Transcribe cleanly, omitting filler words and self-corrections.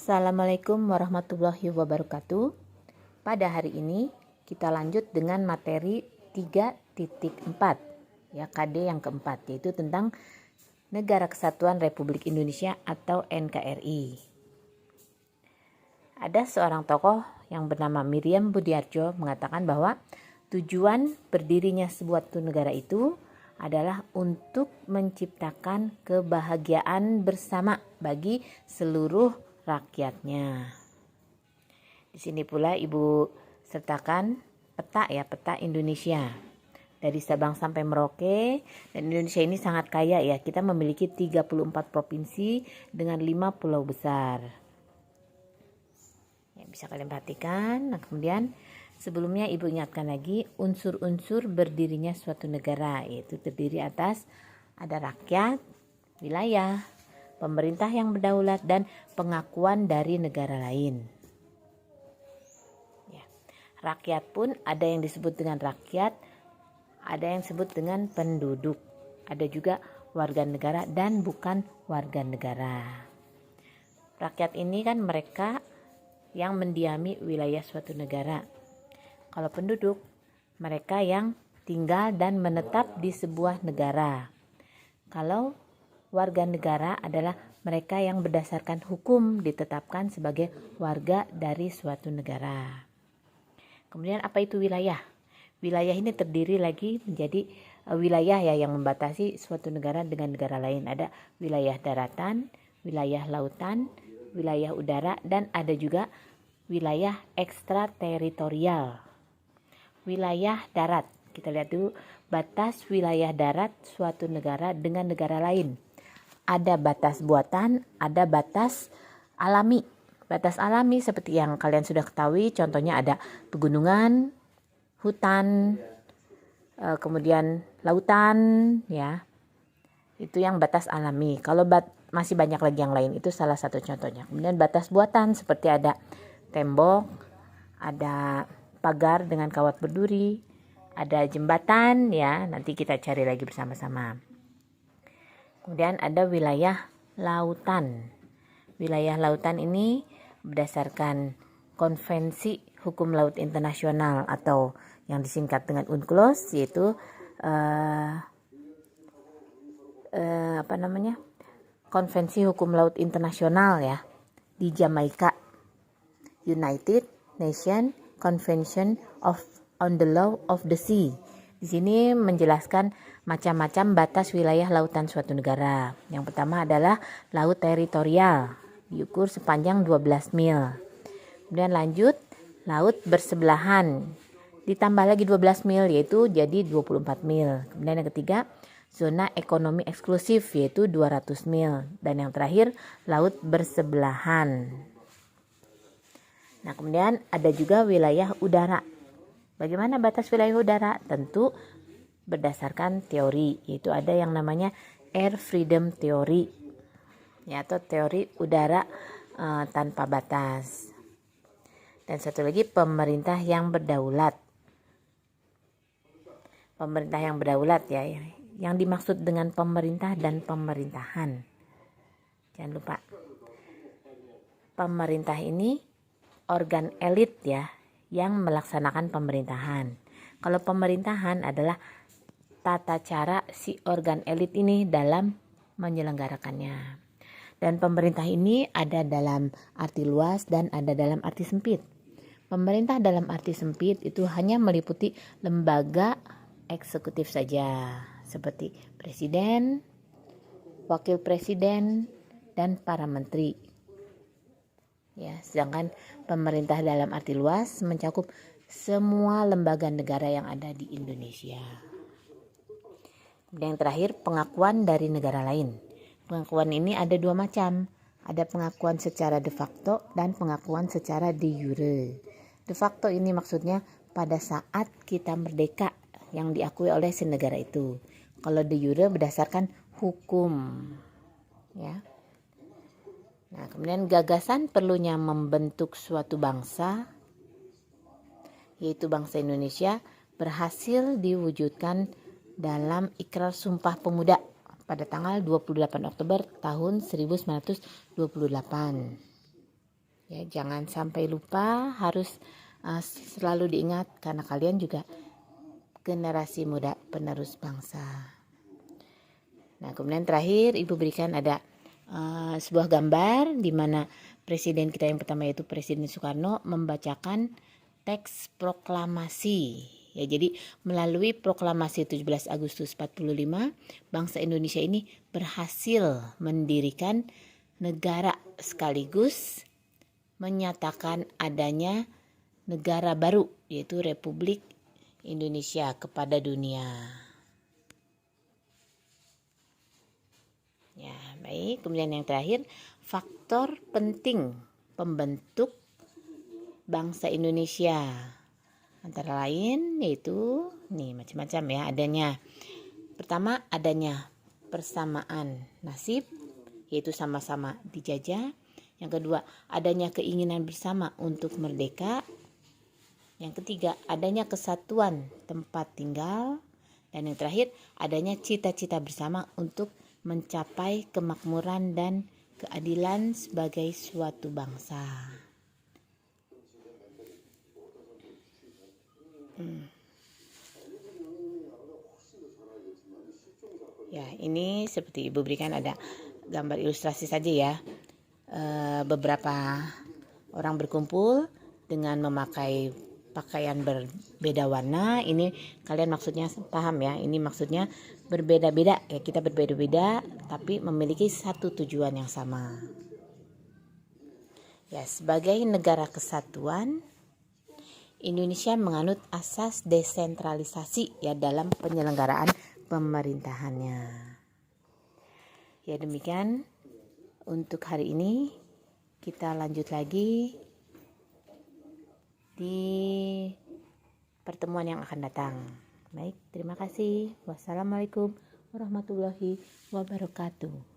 Assalamualaikum warahmatullahi wabarakatuh. Pada hari ini kita lanjut dengan materi 3.4 ya, KD yang keempat, yaitu tentang Negara Kesatuan Republik Indonesia atau NKRI. Ada seorang tokoh yang bernama Miriam Budiarjo mengatakan bahwa tujuan berdirinya sebuah negara itu adalah untuk menciptakan kebahagiaan bersama bagi seluruh rakyatnya. Di sini pula Ibu sertakan peta Indonesia dari Sabang sampai Merauke, dan Indonesia ini sangat kaya ya. Kita memiliki 34 provinsi dengan 5 pulau besar. Ya, bisa kalian perhatikan. Nah, kemudian sebelumnya Ibu ingatkan lagi unsur-unsur berdirinya suatu negara, yaitu terdiri atas ada rakyat, wilayah, pemerintah yang berdaulat, dan pengakuan dari negara lain. Ya. Rakyat pun ada yang disebut dengan rakyat, ada yang disebut dengan penduduk, ada juga warga negara dan bukan warga negara. Rakyat ini kan mereka yang mendiami wilayah suatu negara. Kalau penduduk, mereka yang tinggal dan menetap di sebuah negara. Kalau warga negara adalah mereka yang berdasarkan hukum ditetapkan sebagai warga dari suatu negara. Kemudian apa itu wilayah? Wilayah ini terdiri lagi menjadi wilayah ya yang membatasi suatu negara dengan negara lain. Ada wilayah daratan, wilayah lautan, wilayah udara, dan ada juga wilayah ekstrateritorial. Wilayah darat. Kita lihat dulu batas wilayah darat suatu negara dengan negara lain. Ada batas buatan, ada batas alami. Batas alami seperti yang kalian sudah ketahui, contohnya ada pegunungan, hutan, kemudian lautan, ya. Itu yang batas alami. Kalau masih banyak lagi yang lain, itu salah satu contohnya. Kemudian batas buatan seperti ada tembok, ada pagar dengan kawat berduri, ada jembatan, ya. Nanti kita cari lagi bersama-sama. Kemudian ada wilayah lautan. Wilayah lautan ini berdasarkan Konvensi Hukum Laut Internasional atau yang disingkat dengan UNCLOS, yaitu Konvensi Hukum Laut Internasional ya, di Jamaika. United Nations Convention on the Law of the Sea. Di sini menjelaskan macam-macam batas wilayah lautan suatu negara. Yang pertama adalah laut teritorial, diukur sepanjang 12 mil. Kemudian lanjut, laut bersebelahan, ditambah lagi 12 mil, yaitu jadi 24 mil. Kemudian yang ketiga, zona ekonomi eksklusif, yaitu 200 mil. Dan yang terakhir, laut bersebelahan. Nah, kemudian ada juga wilayah udara. Bagaimana batas wilayah udara? Tentu berdasarkan teori, yaitu ada yang namanya Air Freedom Theory, ya, atau teori udara tanpa batas. Dan satu lagi pemerintah yang berdaulat. Pemerintah yang berdaulat ya, yang dimaksud dengan pemerintah dan pemerintahan. Jangan lupa, pemerintah ini organ elit ya, yang melaksanakan pemerintahan. Kalau pemerintahan adalah tata cara si organ elit ini dalam menyelenggarakannya. Dan pemerintah ini ada dalam arti luas dan ada dalam arti sempit. Pemerintah dalam arti sempit itu hanya meliputi lembaga eksekutif saja, seperti presiden, wakil presiden, dan para menteri. Ya, sedangkan pemerintah dalam arti luas mencakup semua lembaga negara yang ada di Indonesia. Dan yang terakhir, pengakuan dari negara lain. Pengakuan ini ada dua macam. Ada pengakuan secara de facto dan pengakuan secara de jure. De facto ini maksudnya pada saat kita merdeka yang diakui oleh si negara itu. Kalau de jure berdasarkan hukum. Ya. Nah, kemudian gagasan perlunya membentuk suatu bangsa, yaitu bangsa Indonesia, berhasil diwujudkan dalam Ikrar Sumpah Pemuda pada tanggal 28 Oktober tahun 1928. Ya, jangan sampai lupa, harus selalu diingat karena kalian juga generasi muda penerus bangsa. Nah, kemudian terakhir Ibu berikan ada sebuah gambar di mana presiden kita yang pertama yaitu Presiden Soekarno membacakan teks proklamasi. Ya, jadi melalui proklamasi 17 Agustus 45, bangsa Indonesia ini berhasil mendirikan negara sekaligus menyatakan adanya negara baru yaitu Republik Indonesia kepada dunia. Ya, baik. Kemudian yang terakhir, faktor penting pembentuk bangsa Indonesia. Antara lain yaitu macam-macam ya adanya. Pertama, adanya persamaan nasib yaitu sama-sama dijajah. Yang kedua, adanya keinginan bersama untuk merdeka. Yang ketiga, adanya kesatuan tempat tinggal. Dan yang terakhir, adanya cita-cita bersama untuk mencapai kemakmuran dan keadilan sebagai suatu bangsa. Ya, ini seperti Ibu berikan ada gambar ilustrasi saja ya. Beberapa orang berkumpul dengan memakai pakaian berbeda warna. Ini kalian maksudnya paham ya, ini maksudnya berbeda-beda ya, kita berbeda-beda tapi memiliki satu tujuan yang sama. Ya, sebagai negara kesatuan, Indonesia menganut asas desentralisasi ya dalam penyelenggaraan pemerintahannya. Ya, demikian untuk hari ini. Kita lanjut lagi di pertemuan yang akan datang. Baik, terima kasih. Wassalamualaikum warahmatullahi wabarakatuh.